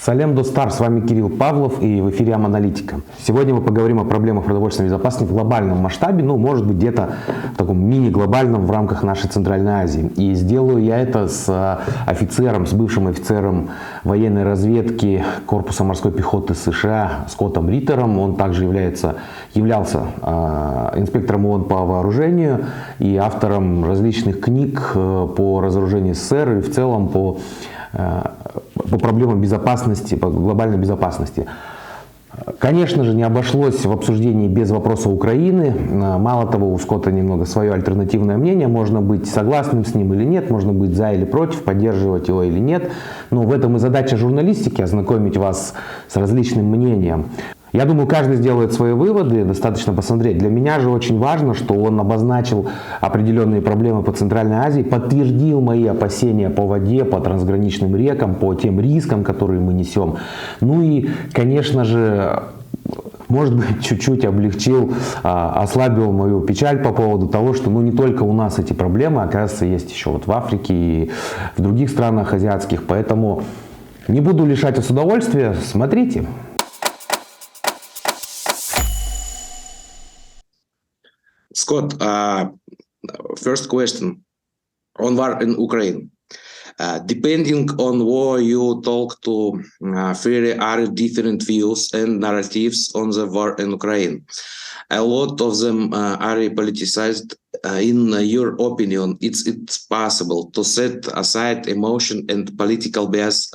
Салем Достар, с вами Кирилл Павлов и в эфире Аналитика. Сегодня мы поговорим о проблемах продовольственной безопасности в глобальном масштабе, может быть где-то в таком мини-глобальном в рамках нашей Центральной Азии. И сделаю я это с бывшим офицером военной разведки Корпуса морской пехоты США Скоттом Риттером. Он также являлся инспектором ООН по вооружению и автором различных книг по разоружению СССР и в целом по проблемам безопасности, по глобальной безопасности. Конечно же, не обошлось в обсуждении без вопроса Украины. Мало того, у Скотта немного свое альтернативное мнение. Можно быть согласным с ним или нет, можно быть за или против, поддерживать его или нет. Но в этом и задача журналистики — ознакомить вас с различным мнением. Я думаю, каждый сделает свои выводы, достаточно посмотреть. Для меня же очень важно, что он обозначил определенные проблемы по Центральной Азии, подтвердил мои опасения по воде, по трансграничным рекам, по тем рискам, которые мы несем. И, конечно же, может быть, чуть-чуть облегчил, ослабил мою печаль по поводу того, что не только у нас эти проблемы, оказывается, есть еще в Африке и в других странах азиатских. Поэтому не буду лишать вас удовольствия. Смотрите. Scott, first question on war in Ukraine. Depending on war, you talk to very different views and narratives on the war in Ukraine. A lot of them are politicized. In your opinion, it's possible to set aside emotion and political bias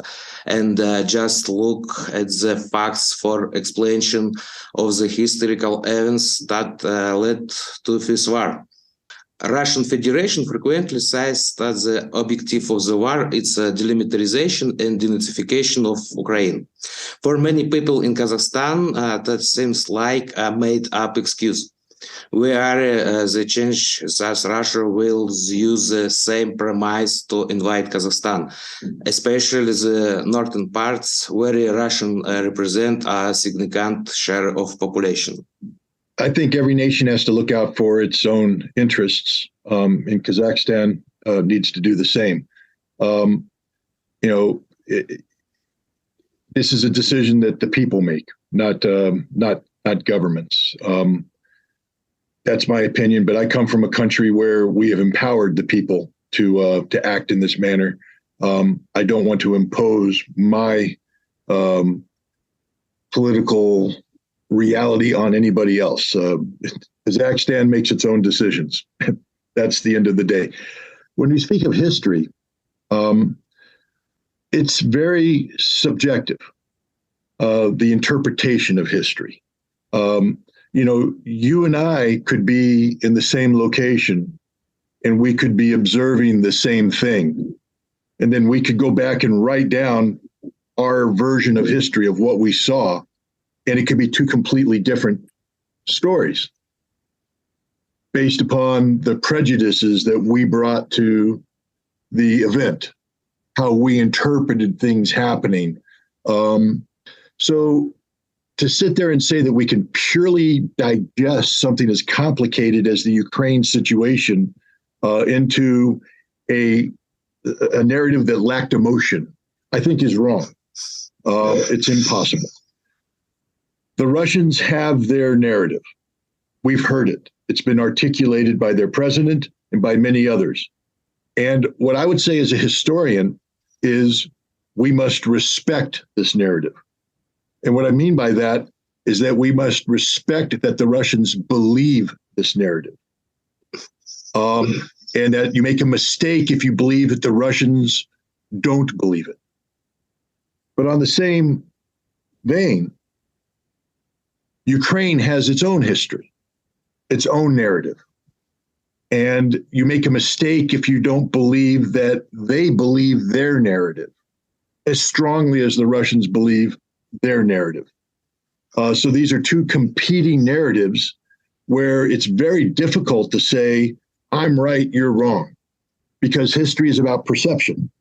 and just look at the facts for explanation of the historical events that led to this war. Russian Federation frequently says that the objective of the war is demilitarization and denazification of Ukraine. For many people in Kazakhstan, that seems like a made-up excuse. Where the change that Russia will use the same premise to invade Kazakhstan, especially the northern parts where Russians represent a significant share of population. I think every nation has to look out for its own interests, and Kazakhstan needs to do the same. This is a decision that the people make, not governments. That's my opinion, but I come from a country where we have empowered the people to act in this manner. I don't want to impose my political reality on anybody else. Kazakhstan makes its own decisions. That's the end of the day. When we speak of history, it's very subjective, the interpretation of history. You and I could be in the same location and we could be observing the same thing. And then we could go back and write down our version of history of what we saw. And it could be two completely different stories based upon the prejudices that we brought to the event, how we interpreted things happening. So to sit there and say that we can purely digest something as complicated as the Ukraine situation into a narrative that lacked emotion, I think is wrong. It's impossible. The Russians have their narrative. We've heard it. It's been articulated by their president and by many others. And what I would say as a historian is we must respect this narrative. And what I mean by that is that we must respect that the Russians believe this narrative. And that you make a mistake if you believe that the Russians don't believe it. But on the same vein, Ukraine has its own history, its own narrative. And you make a mistake if you don't believe that they believe their narrative as strongly as the Russians believe their narrative. So these are two competing narratives where it's very difficult to say, I'm right, you're wrong, because history is about perception.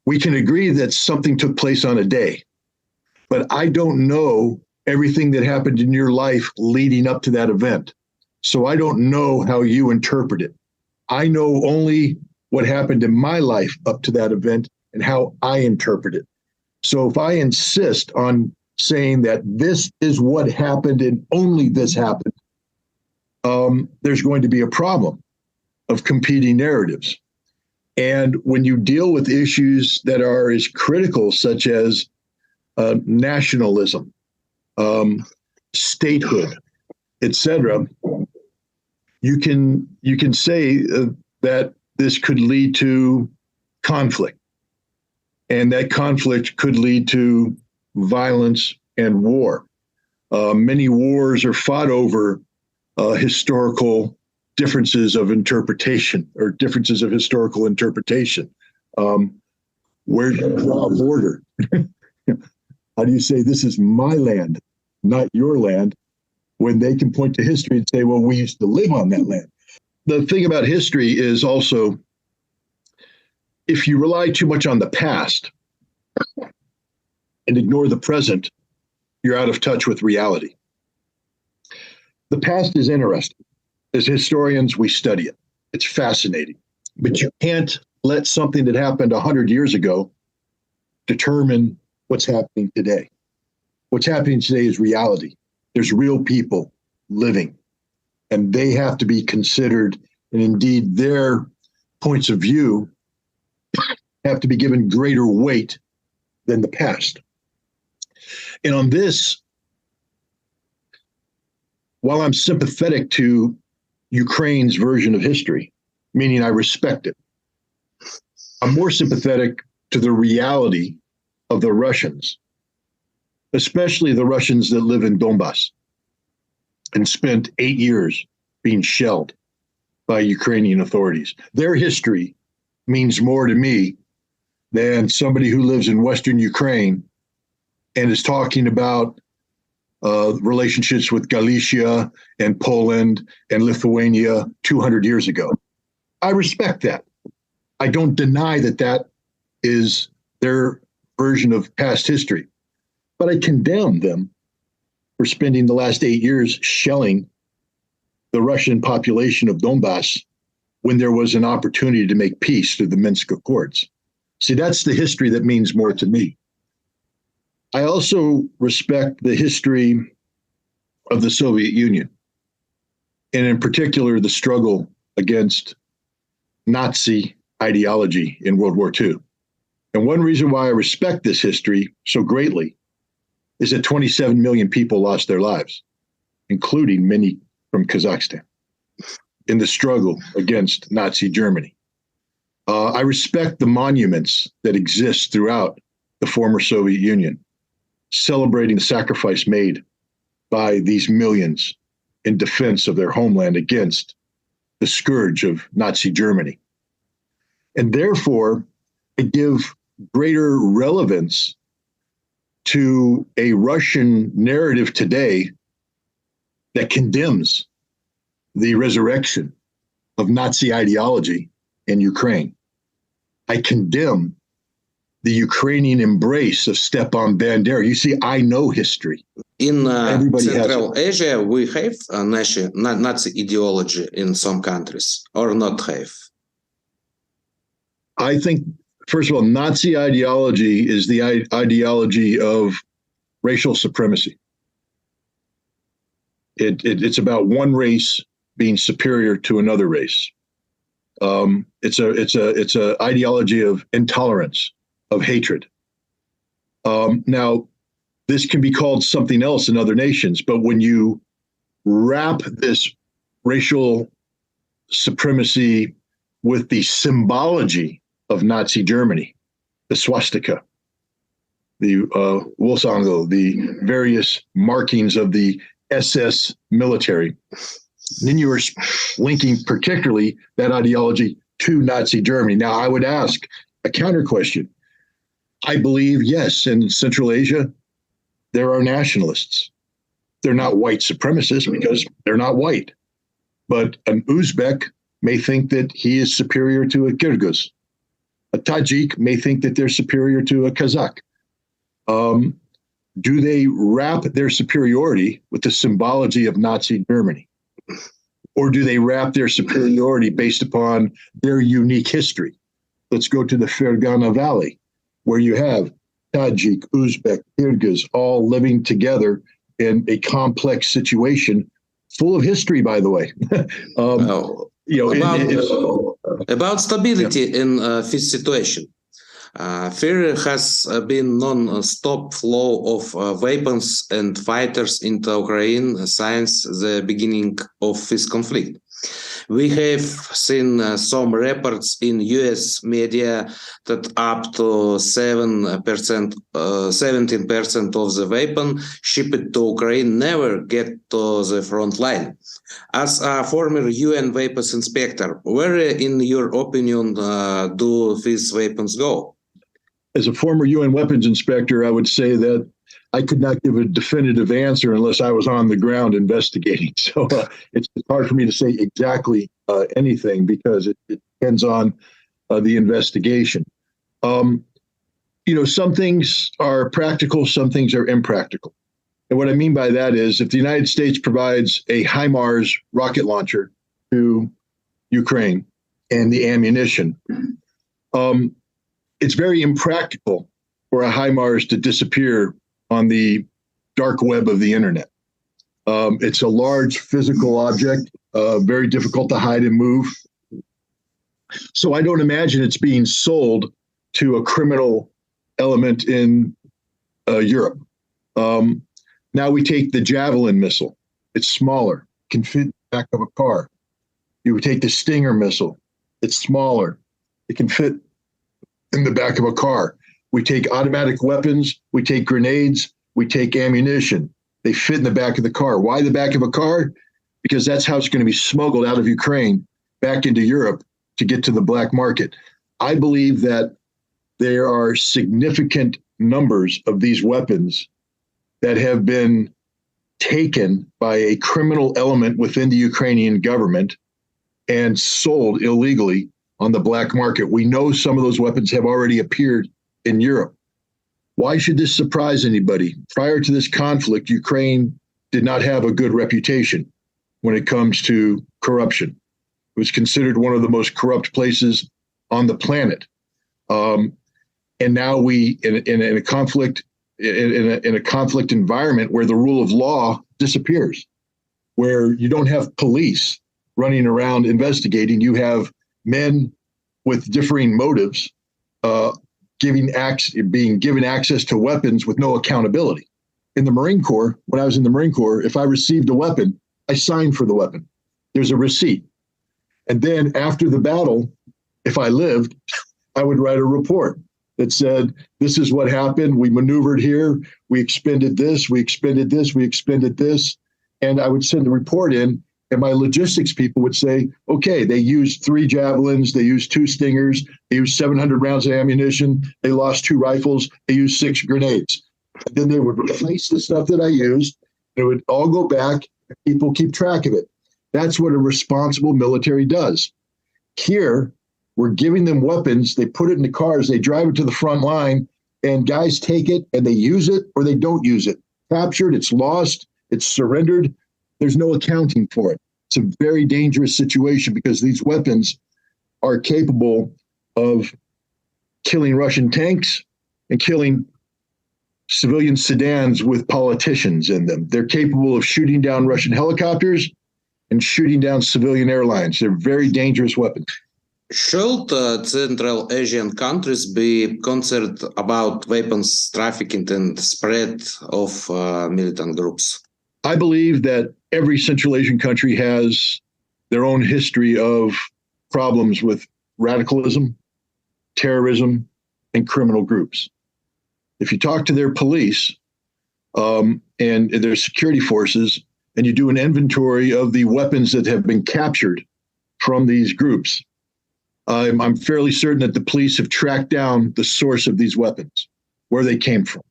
We can agree that something took place on a day, but I don't know everything that happened in your life leading up to that event. So I don't know how you interpret it. I know only what happened in my life up to that event and how I interpret it. So if I insist on saying that this is what happened and only this happened, there's going to be a problem of competing narratives. And when you deal with issues that are as critical, such as nationalism, statehood, etc., you can say that this could lead to conflict, and that conflict could lead to violence and war. Many wars are fought over historical differences of interpretation or differences of historical interpretation. Where do you draw a border? How do you say this is my land, not your land, when they can point to history and say, well, we used to live on that land? The thing about history is also, if you rely too much on the past and ignore the present, you're out of touch with reality. The past is interesting. As historians, we study it. It's fascinating. But you can't let something that happened 100 years ago determine what's happening today. What's happening today is reality. There's real people living, and they have to be considered, and indeed their points of view have to be given greater weight than the past. And on this, while I'm sympathetic to Ukraine's version of history, meaning I respect it, I'm more sympathetic to the reality of the Russians, especially the Russians that live in Donbass and spent 8 years being shelled by Ukrainian authorities. Their history means more to me than somebody who lives in Western Ukraine and is talking about relationships with Galicia and Poland and Lithuania 200 years ago. I respect that. I don't deny that that is their version of past history, but I condemn them for spending the last 8 years shelling the Russian population of Donbass when there was an opportunity to make peace through the Minsk Accords. See, that's the history that means more to me. I also respect the history of the Soviet Union, and in particular, the struggle against Nazi ideology in World War II. And one reason why I respect this history so greatly is that 27 million people lost their lives, including many from Kazakhstan, in the struggle against Nazi Germany. I respect the monuments that exist throughout the former Soviet Union, celebrating the sacrifice made by these millions in defense of their homeland against the scourge of Nazi Germany. And therefore, I give greater relevance to a Russian narrative today that condemns the resurrection of Nazi ideology in Ukraine. I condemn the Ukrainian embrace of Stepan Bandera. You see, I know history. In Everybody Central has Asia, we have a Nazi ideology in some countries, or not have? I think, first of all, Nazi ideology is the ideology of racial supremacy. It's about one race being superior to another race. It's a ideology of intolerance, of hatred. Now, this can be called something else in other nations, but when you wrap this racial supremacy with the symbology of Nazi Germany, the swastika, the Wolfsangel, the various markings of the SS military, then you are linking particularly that ideology to Nazi Germany. Now, I would ask a counter question. I believe, yes, in Central Asia, there are nationalists. They're not white supremacists because they're not white. But an Uzbek may think that he is superior to a Kyrgyz. A Tajik may think that they're superior to a Kazakh. Do they wrap their superiority with the symbology of Nazi Germany? Or do they wrap their superiority based upon their unique history? Let's go to the Fergana Valley, where you have Tajik, Uzbek, Kyrgyz, all living together in a complex situation full of history, by the way. About stability in this situation. There has been non-stop flow of weapons and fighters into Ukraine since the beginning of this conflict. We have seen some reports in US media that up to 17% of the weapon shipped to Ukraine never get to the front line. As a former UN weapons inspector, where, in your opinion, do these weapons go? As a former UN weapons inspector, I would say that I could not give a definitive answer unless I was on the ground investigating. So it's hard for me to say exactly anything because it depends on the investigation. Some things are practical, some things are impractical. And what I mean by that is if the United States provides a HIMARS rocket launcher to Ukraine and the ammunition, it's very impractical for a HIMARS to disappear on the dark web of the internet. It's a large physical object, very difficult to hide and move. So I don't imagine it's being sold to a criminal element in Europe. Now we take the Javelin missile. It's smaller, can fit in the back of a car. You would take the Stinger missile. It's smaller. It can fit in the back of a car. We take automatic weapons, we take grenades, we take ammunition. They fit in the back of the car. Why the back of a car? Because that's how it's going to be smuggled out of Ukraine back into Europe to get to the black market. I believe that there are significant numbers of these weapons that have been taken by a criminal element within the Ukrainian government and sold illegally on the black market. We know some of those weapons have already appeared in Europe. Why should this surprise anybody? Prior to this conflict, Ukraine did not have a good reputation when it comes to corruption. It was considered one of the most corrupt places on the planet. And now we, in a conflict environment where the rule of law disappears, where you don't have police running around investigating, you have men with differing motives being given access to weapons with no accountability. In the Marine Corps, when I was in the Marine Corps, if I received a weapon, I signed for the weapon. There's a receipt. And then after the battle, if I lived, I would write a report that said, this is what happened. We maneuvered here. We expended this. We expended this. We expended this. And I would send the report in. And my logistics people would say, okay, they used 3 Javelins, they used 2 Stingers, they used 700 rounds of ammunition, they lost 2 rifles, they used 6 grenades. And then they would replace the stuff that I used. It would all go back. People keep track of it. That's what a responsible military does. Here, we're giving them weapons. They put it in the cars. They drive it to the front line, and guys take it, and they use it or they don't use it. Captured, it's lost, it's surrendered. There's no accounting for it. It's a very dangerous situation because these weapons are capable of killing Russian tanks and killing civilian sedans with politicians in them. They're capable of shooting down Russian helicopters and shooting down civilian airlines. They're very dangerous weapons. Should Central Asian countries be concerned about weapons trafficking and spread of militant groups? I believe that every Central Asian country has their own history of problems with radicalism, terrorism, and criminal groups. If you talk to their police and their security forces, and you do an inventory of the weapons that have been captured from these groups, I'm fairly certain that the police have tracked down the source of these weapons, where they came from.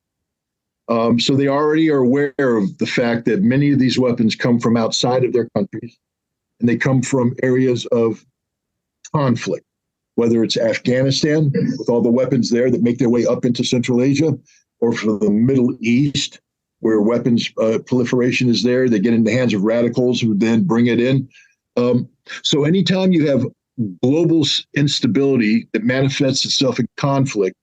So they already are aware of the fact that many of these weapons come from outside of their countries, and they come from areas of conflict, whether it's Afghanistan with all the weapons there that make their way up into Central Asia, or from the Middle East, where weapons proliferation is there. They get in the hands of radicals who then bring it in. So anytime you have global instability that manifests itself in conflict,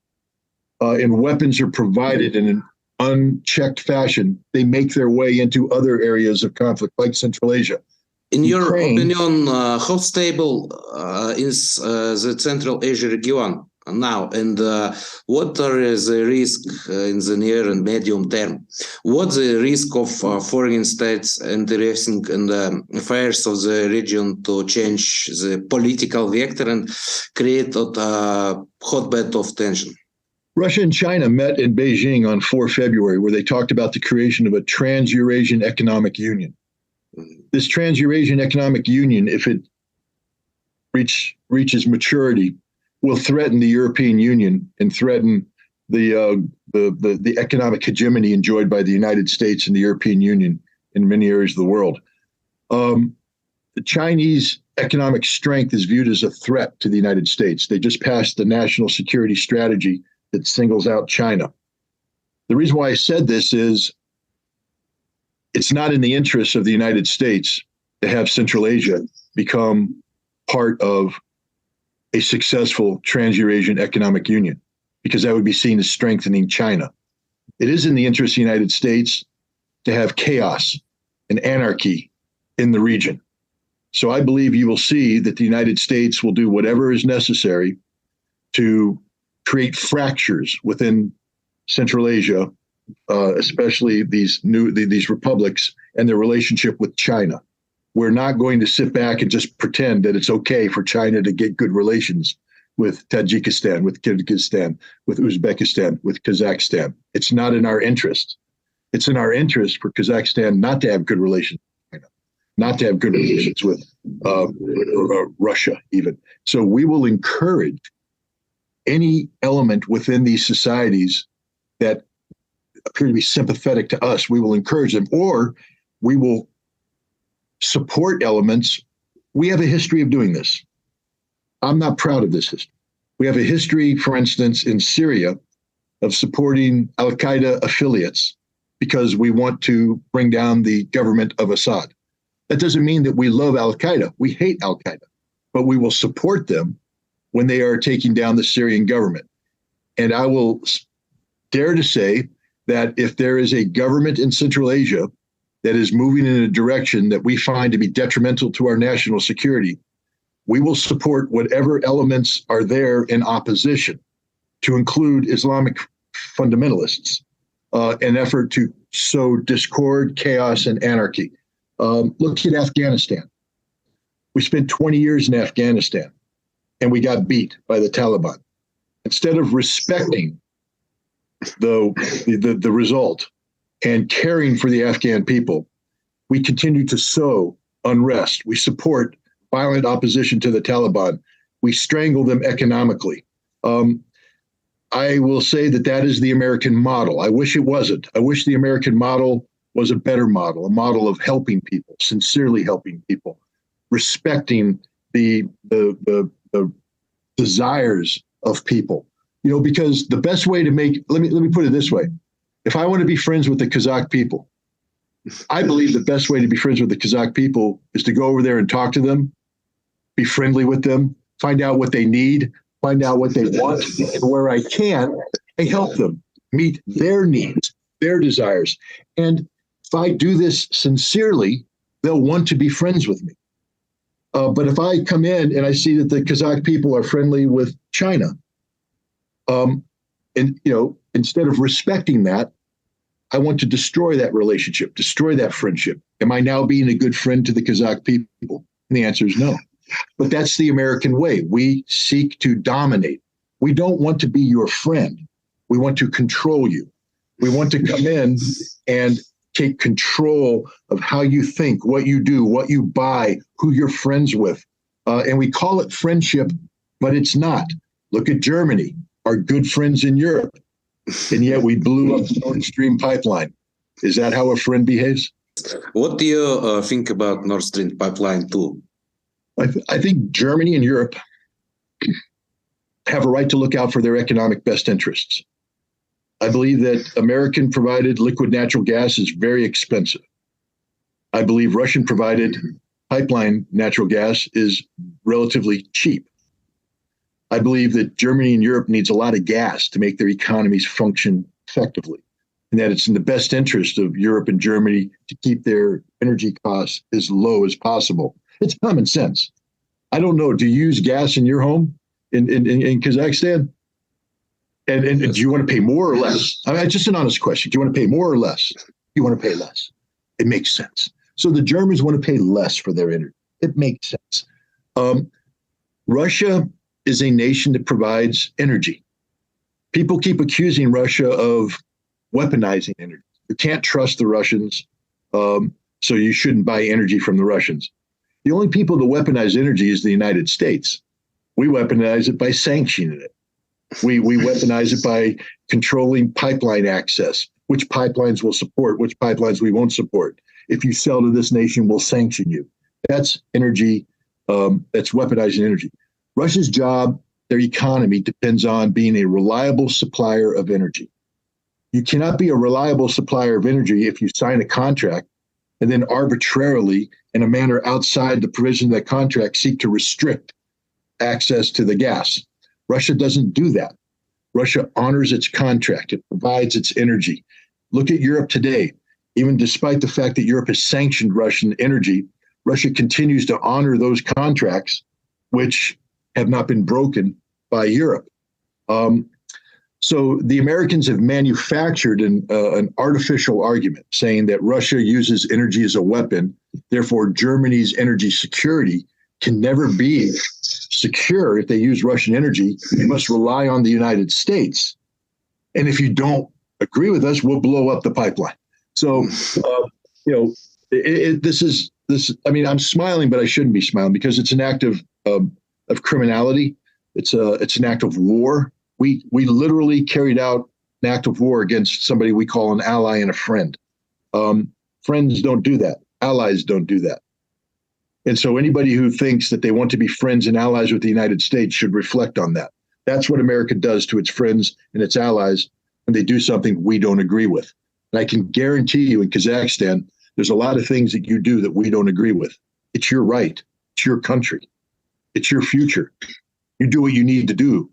and weapons are provided in an unchecked fashion, they make their way into other areas of conflict, like Central Asia. In your Ukraine, opinion, how stable is the Central Asia region now, and what are the risks in the near and medium term? What's the risk of foreign states interesting in the affairs of the region to change the political vector and create a hotbed of tension? Russia and China met in Beijing on 4 February, where they talked about the creation of a Trans-Eurasian Economic Union. This Trans-Eurasian Economic Union, if it reaches maturity, will threaten the European Union and threaten the economic hegemony enjoyed by the United States and the European Union in many areas of the world. The Chinese economic strength is viewed as a threat to the United States. They just passed the national security strategy that singles out China. The reason why I said this is it's not in the interests of the United States to have Central Asia become part of a successful Trans-Eurasian Economic Union, because that would be seen as strengthening China. It is in the interest of the United States to have chaos and anarchy in the region. So I believe you will see that the United States will do whatever is necessary to create fractures within Central Asia, especially these republics and their relationship with China. We're not going to sit back and just pretend that it's okay for China to get good relations with Tajikistan, with Kyrgyzstan, with Uzbekistan, with Kazakhstan. It's not in our interest. It's in our interest for Kazakhstan not to have good relations with China, not to have good relations with Russia even. So we will encourage any element within these societies that appear to be sympathetic to us. We will encourage them, or we will support elements. We have a history of doing this. I'm not proud of this history. We have a history, for instance, in Syria of supporting Al-Qaeda affiliates because we want to bring down the government of Assad. That doesn't mean that we love Al-Qaeda. We hate Al-Qaeda, but we will support them when they are taking down the Syrian government. And I will dare to say that if there is a government in Central Asia that is moving in a direction that we find to be detrimental to our national security, we will support whatever elements are there in opposition, to include Islamic fundamentalists, an effort to sow discord, chaos, and anarchy. Look at Afghanistan. We spent 20 years in Afghanistan, and we got beat by the Taliban. Instead of respecting the result and caring for the Afghan people, we continue to sow unrest. We support violent opposition to the Taliban. We strangle them economically. I will say that that is the American model. I wish it wasn't. I wish the American model was a better model, a model of helping people, sincerely helping people, respecting the desires of people. You know, because the best way to let me put it this way. If I want to be friends with the Kazakh people, I believe the best way to be friends with the Kazakh people is to go over there and talk to them, be friendly with them, find out what they need, find out what they want, and where I can, I help them meet their needs, their desires. And if I do this sincerely, they'll want to be friends with me. But if I come in and I see that the Kazakh people are friendly with China, and instead of respecting that, I want to destroy that relationship, destroy that friendship. Am I now being a good friend to the Kazakh people? And the answer is no. But that's the American way. We seek to dominate. We don't want to be your friend. We want to control you. We want to come in and take control of how you think, what you do, what you buy, who you're friends with. And we call it friendship, but it's not. Look at Germany, our good friends in Europe. And yet we blew up the Turkstream pipeline. Is that how a friend behaves? What do you think about Nord Stream pipeline 2? I think Germany and Europe have a right to look out for their economic best interests. I believe that American provided liquid natural gas is very expensive. I believe Russian provided pipeline natural gas is relatively cheap. I believe that Germany and Europe needs a lot of gas to make their economies function effectively, and that it's in the best interest of Europe and Germany to keep their energy costs as low as possible. It's common sense. I don't know. Do you use gas in your home in Kazakhstan? And do you want to pay more or less? I mean, just an honest question. Do you want to pay more or less? You want to pay less. It makes sense. So the Germans want to pay less for their energy. It makes sense. Russia is a nation that provides energy. People keep accusing Russia of weaponizing energy. You can't trust the Russians, so you shouldn't buy energy from the Russians. The only people that weaponize energy is the United States. We weaponize it by sanctioning it. We weaponize it by controlling pipeline access, which pipelines we'll support, which pipelines we won't support. If you sell to this nation, we'll sanction you. That's energy. That's weaponizing energy. Russia's job, their economy, depends on being a reliable supplier of energy. You cannot be a reliable supplier of energy if you sign a contract and then arbitrarily, in a manner outside the provision of that contract, seek to restrict access to the gas. Russia doesn't do that. Russia honors its contract. It provides its energy. Look at Europe today. Even despite the fact that Europe has sanctioned Russian energy, Russia continues to honor those contracts, which have not been broken by Europe. So the Americans have manufactured an artificial argument saying that Russia uses energy as a weapon. Therefore, Germany's energy security can never be secure if they use Russian energy. They must rely on the United States. And if you don't agree with us, we'll blow up the pipeline. So, this. I mean, I'm smiling, but I shouldn't be smiling because it's an act of criminality. It's an act of war. We literally carried out an act of war against somebody we call an ally and a friend. Friends don't do that. Allies don't do that. And so anybody who thinks that they want to be friends and allies with the United States should reflect on that. That's what America does to its friends and its allies when they do something we don't agree with. And I can guarantee you in Kazakhstan, there's a lot of things that you do that we don't agree with. It's your right. It's your country. It's your future. You do what you need to do.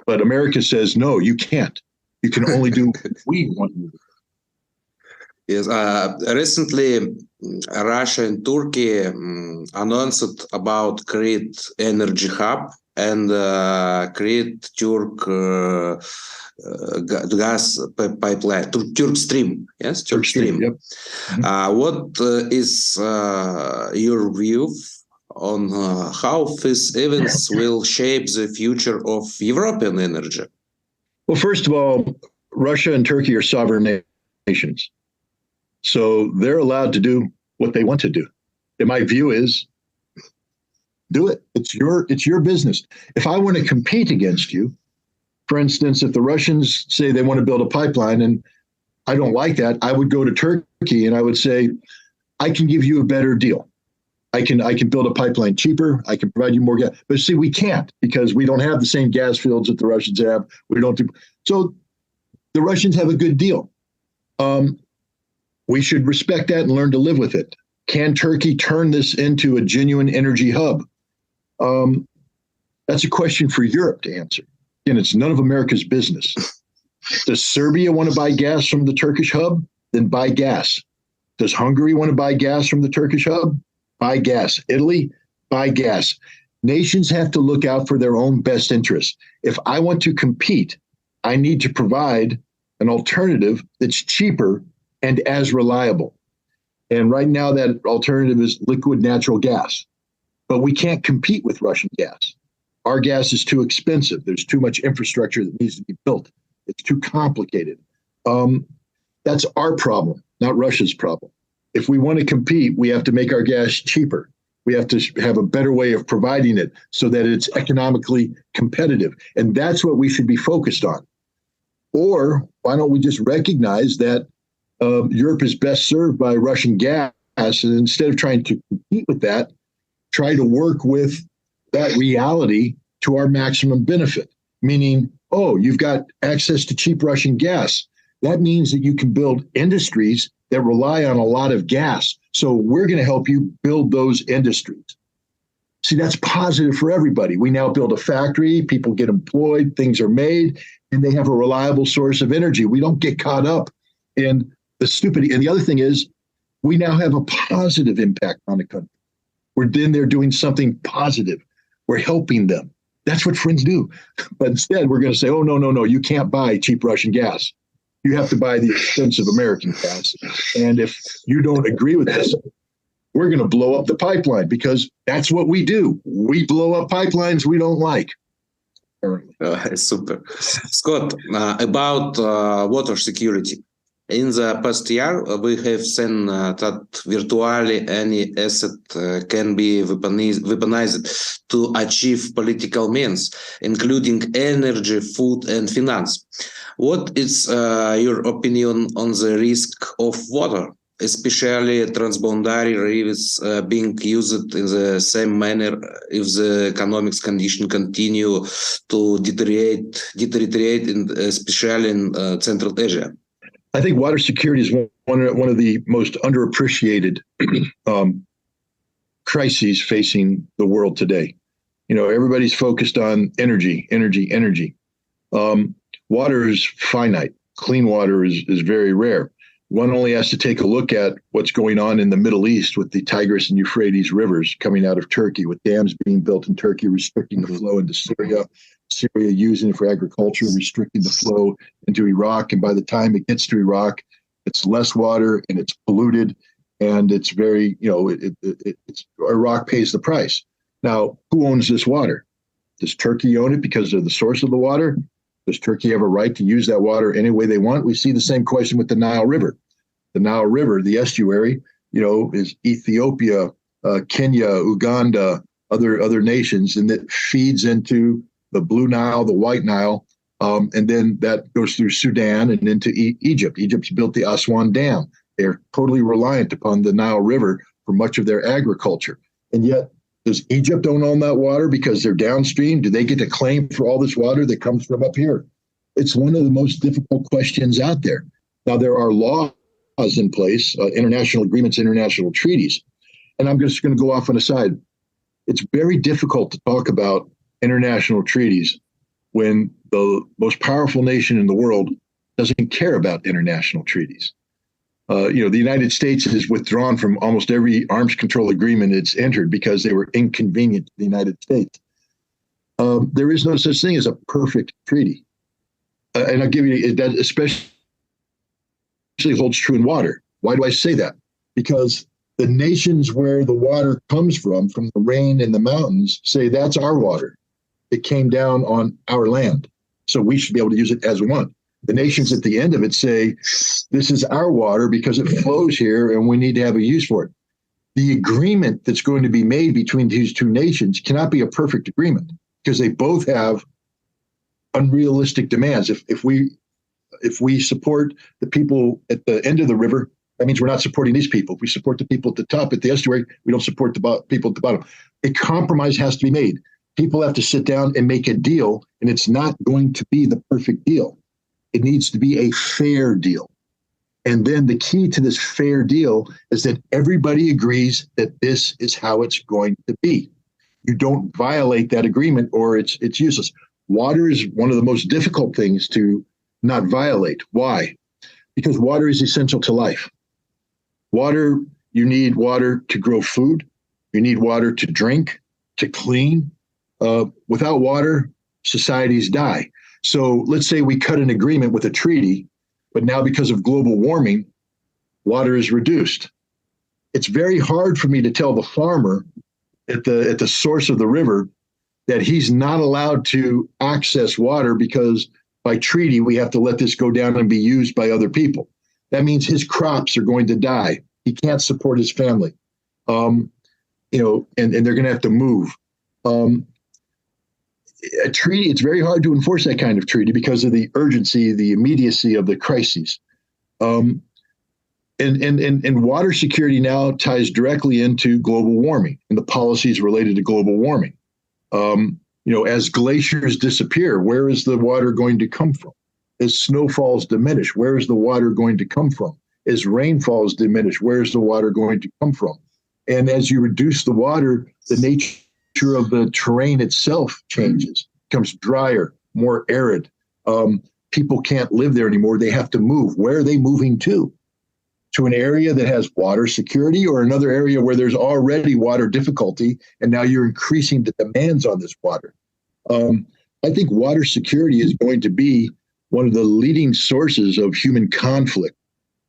But America says, no, you can't. You can only do what we want you to do. Yes, recently, Russia and Turkey announced about create energy hub and create Turk gas pipeline, Turkstream. Yes, Turkstream. Yep. Mm-hmm. What is your view on how these events will shape the future of European energy? Well, first of all, Russia and Turkey are sovereign nations. So they're allowed to do what they want to do. And my view is, do it. It's your business. If I want to compete against you, for instance, if the Russians say they want to build a pipeline and I don't like that, I would go to Turkey and I would say, I can give you a better deal. I can build a pipeline cheaper. I can provide you more gas. But see, we can't because we don't have the same gas fields that the Russians have. We don't do. So the Russians have a good deal. We should respect that and learn to live with it. Can Turkey turn this into a genuine energy hub? That's a question for Europe to answer. Again, it's none of America's business. Does Serbia want to buy gas from the Turkish hub? Then buy gas. Does Hungary want to buy gas from the Turkish hub? Buy gas. Italy, buy gas. Nations have to look out for their own best interests. If I want to compete, I need to provide an alternative that's cheaper and as reliable. And right now that alternative is liquid natural gas. But we can't compete with Russian gas. Our gas is too expensive. There's too much infrastructure that needs to be built. It's too complicated. That's our problem, not Russia's problem. If we want to compete, we have to make our gas cheaper. We have to have a better way of providing it so that it's economically competitive. And that's what we should be focused on. Or why don't we just recognize that Europe is best served by Russian gas, and instead of trying to compete with that, try to work with that reality to our maximum benefit. Meaning, oh, you've got access to cheap Russian gas. That means that you can build industries that rely on a lot of gas. So we're going to help you build those industries. See, that's positive for everybody. We now build a factory, people get employed, things are made, and they have a reliable source of energy. We don't get caught up in the stupidity. And the other thing is, we now have a positive impact on the country. We're then they're doing something positive. We're helping them. That's what friends do. But instead, we're going to say, oh, no, you can't buy cheap Russian gas. You have to buy the expensive American gas. And if you don't agree with this, we're going to blow up the pipeline, because that's what we do. We blow up pipelines we don't like. Super. Scott, about water security. In the past year, we have seen that virtually any asset can be weaponized to achieve political means, including energy, food, and finance. What is your opinion on the risk of water, especially transboundary rivers being used in the same manner if the economic conditions continue to deteriorate, especially in Central Asia? I think water security is one of the most underappreciated crises facing the world today. You know, everybody's focused on energy. Water is finite. Clean water is very rare. One only has to take a look at what's going on in the Middle East with the Tigris and Euphrates rivers coming out of Turkey, with dams being built in Turkey, restricting the flow into Syria, using it for agriculture, restricting the flow into Iraq. And by the time it gets to Iraq, it's less water and it's polluted. And it's very, Iraq pays the price. Now, who owns this water? Does Turkey own it because of the source of the water? Does Turkey have a right to use that water any way they want? We see the same question with the Nile River. The Nile River, the estuary, is Ethiopia, Kenya, Uganda, other nations, and that feeds into the Blue Nile, the White Nile, and then that goes through Sudan and into Egypt. Egypt's built the Aswan Dam. They're totally reliant upon the Nile River for much of their agriculture. And yet, does Egypt own that water because they're downstream? Do they get to claim for all this water that comes from up here? It's one of the most difficult questions out there. Now, there are laws in place, international agreements, international treaties. And I'm just going to go off on a side. It's very difficult to talk about international treaties when the most powerful nation in the world doesn't care about international treaties. The United States has withdrawn from almost every arms control agreement it's entered because they were inconvenient to the United States. There is no such thing as a perfect treaty. And I'll give you that, especially holds true in water. Why do I say that? Because the nations where the water comes from the rain in the mountains, say that's our water. It came down on our land, so we should be able to use it as we want. The nations at the end of it say, this is our water because it flows here and we need to have a use for it. The agreement that's going to be made between these two nations cannot be a perfect agreement because they both have unrealistic demands. If we support the people at the end of the river, that means we're not supporting these people. If we support the people at the top, at the estuary, we don't support the people at the bottom. A compromise has to be made. People have to sit down and make a deal, and it's not going to be the perfect deal. It needs to be a fair deal. And then the key to this fair deal is that everybody agrees that this is how it's going to be. You don't violate that agreement or it's useless. Water is one of the most difficult things to not violate. Why? Because water is essential to life. You need water to grow food. You need water to drink, to clean. Without water, societies die. So let's say we cut an agreement with a treaty, but now because of global warming, water is reduced. It's very hard for me to tell the farmer at the source of the river that he's not allowed to access water because by treaty, we have to let this go down and be used by other people. That means his crops are going to die. He can't support his family. And they're going to have to move. A treaty, it's very hard to enforce that kind of treaty because of the urgency, the immediacy of the crises. And water security now ties directly into global warming and the policies related to global warming. As glaciers disappear, where is the water going to come from? As snowfalls diminish, where is the water going to come from? As rainfalls diminish, where is the water going to come from? And as you reduce the water, the nature nature of the terrain itself changes, becomes drier, more arid. People can't live there anymore. They have to move. Where are they moving to? To an area that has water security, or another area where there's already water difficulty, and now you're increasing the demands on this water. I think water security is going to be one of the leading sources of human conflict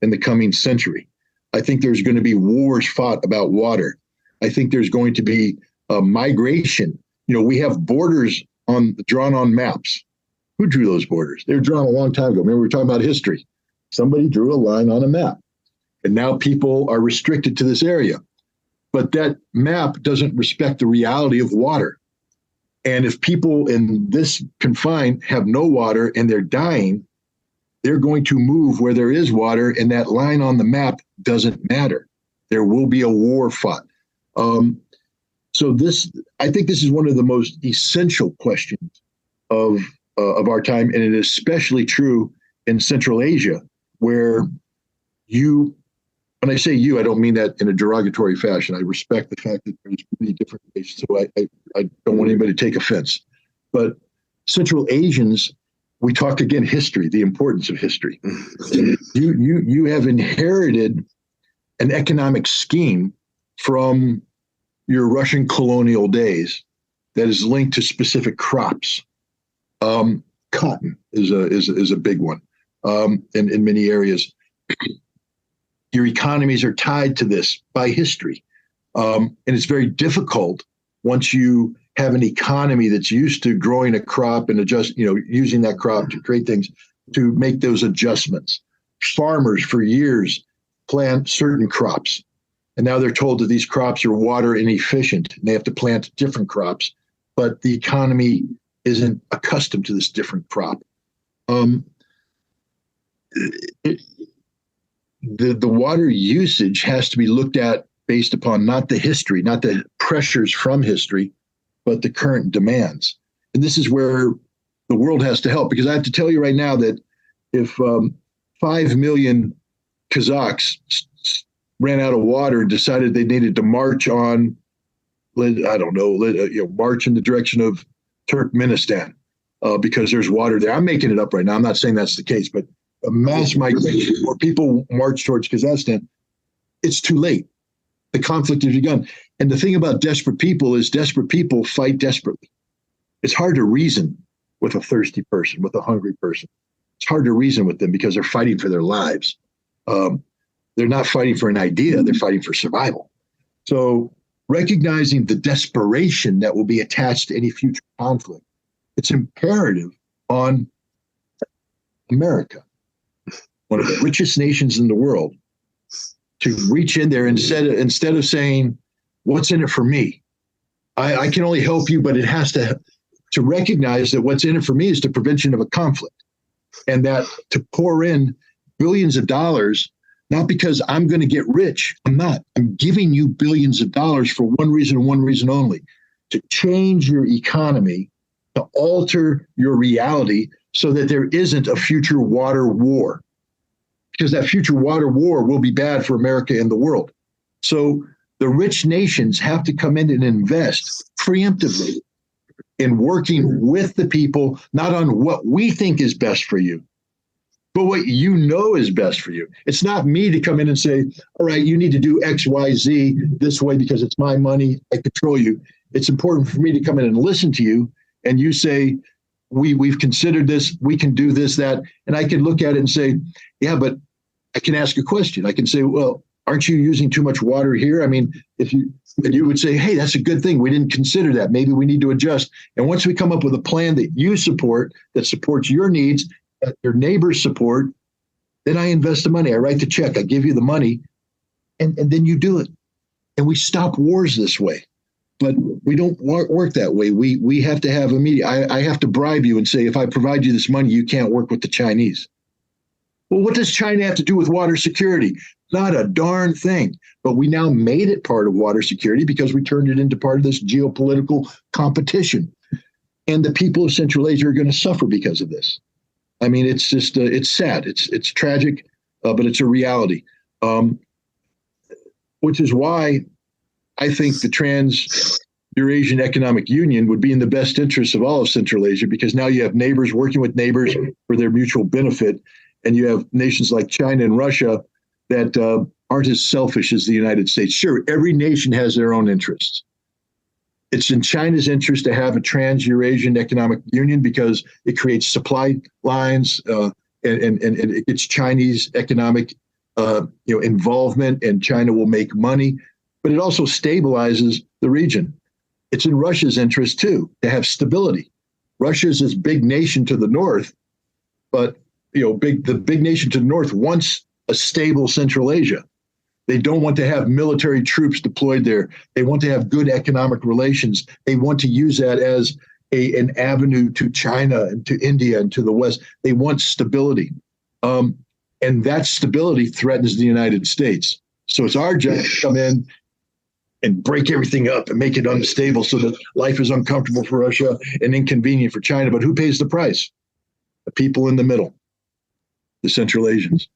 in the coming century. I think there's going to be wars fought about water. I think there's going to be migration. We have borders drawn on maps. Who drew those borders? They were drawn a long time ago. Remember, we were talking about history. Somebody drew a line on a map, and now people are restricted to this area. But that map doesn't respect the reality of water. And if people in this confine have no water and they're dying, they're going to move where there is water, and that line on the map doesn't matter. There will be a war fought. I think this is one of the most essential questions of our time, and it is especially true in Central Asia, where when I say you, I don't mean that in a derogatory fashion. I respect the fact that there's many different nations, so I don't want anybody to take offense. But Central Asians, we talk again history, the importance of history. You have inherited an economic scheme from your Russian colonial days that is linked to specific crops. Cotton is a big one in many areas. Your economies are tied to this by history. And it's very difficult once you have an economy that's used to growing a crop and using that crop to create things, to make those adjustments. Farmers for years plant certain crops, and now they're told that these crops are water inefficient and they have to plant different crops, but the economy isn't accustomed to this different crop. The water usage has to be looked at based upon not the history, not the pressures from history, but the current demands. And this is where the world has to help, because I have to tell you right now that if 5 million Kazakhs ran out of water and decided they needed to march on, march in the direction of Turkmenistan because there's water there. I'm making it up right now. I'm not saying that's the case, but a mass migration where people march towards Kazakhstan, it's too late. The conflict has begun. And the thing about desperate people is desperate people fight desperately. It's hard to reason with a thirsty person, with a hungry person. It's hard to reason with them because they're fighting for their lives. They're not fighting for an idea, they're fighting for survival. So recognizing the desperation that will be attached to any future conflict, it's imperative on America, one of the richest nations in the world, to reach in there instead of saying, what's in it for me? I can only help you, but it has to recognize that what's in it for me is the prevention of a conflict, and that to pour in billions of dollars, not because I'm going to get rich. I'm not. I'm giving you billions of dollars for one reason and one reason only: to change your economy, to alter your reality so that there isn't a future water war. Because that future water war will be bad for America and the world. So the rich nations have to come in and invest preemptively in working with the people, not on what we think is best for you, but what you know is best for you. It's not me to come in and say, all right, you need to do X, Y, Z this way because it's my money, I control you. It's important for me to come in and listen to you, and you say, we've considered this, we can do this, that, and I can look at it and say, yeah, but I can ask a question. I can say, well, aren't you using too much water here? I mean, and you would say, hey, that's a good thing. We didn't consider that. Maybe we need to adjust. And once we come up with a plan that you support, that supports your needs, that your neighbors support, then I invest the money. I write the check. I give you the money, and then you do it. And we stop wars this way. But we don't work that way. We have to have immediate. I have to bribe you and say, if I provide you this money, you can't work with the Chinese. Well, what does China have to do with water security? Not a darn thing. But we now made it part of water security because we turned it into part of this geopolitical competition. And the people of Central Asia are going to suffer because of this. I mean, it's just, it's sad. It's tragic, but it's a reality. Which is why I think the Eurasian Economic Union would be in the best interest of all of Central Asia, because now you have neighbors working with neighbors for their mutual benefit. And you have nations like China and Russia that aren't as selfish as the United States. Sure, every nation has their own interests. It's in China's interest to have a trans-Eurasian Economic Union because it creates supply lines and it's Chinese economic involvement, and China will make money, but it also stabilizes the region. It's in Russia's interest too to have stability. Russia is this big nation to the north, but the big nation to the north wants a stable Central Asia. They don't want to have military troops deployed there. They want to have good economic relations. They want to use that as an avenue to China and to India and to the West. They want stability. And that stability threatens the United States. So it's our job to come in and break everything up and make it unstable so that life is uncomfortable for Russia and inconvenient for China. But who pays the price? The people in the middle, the Central Asians.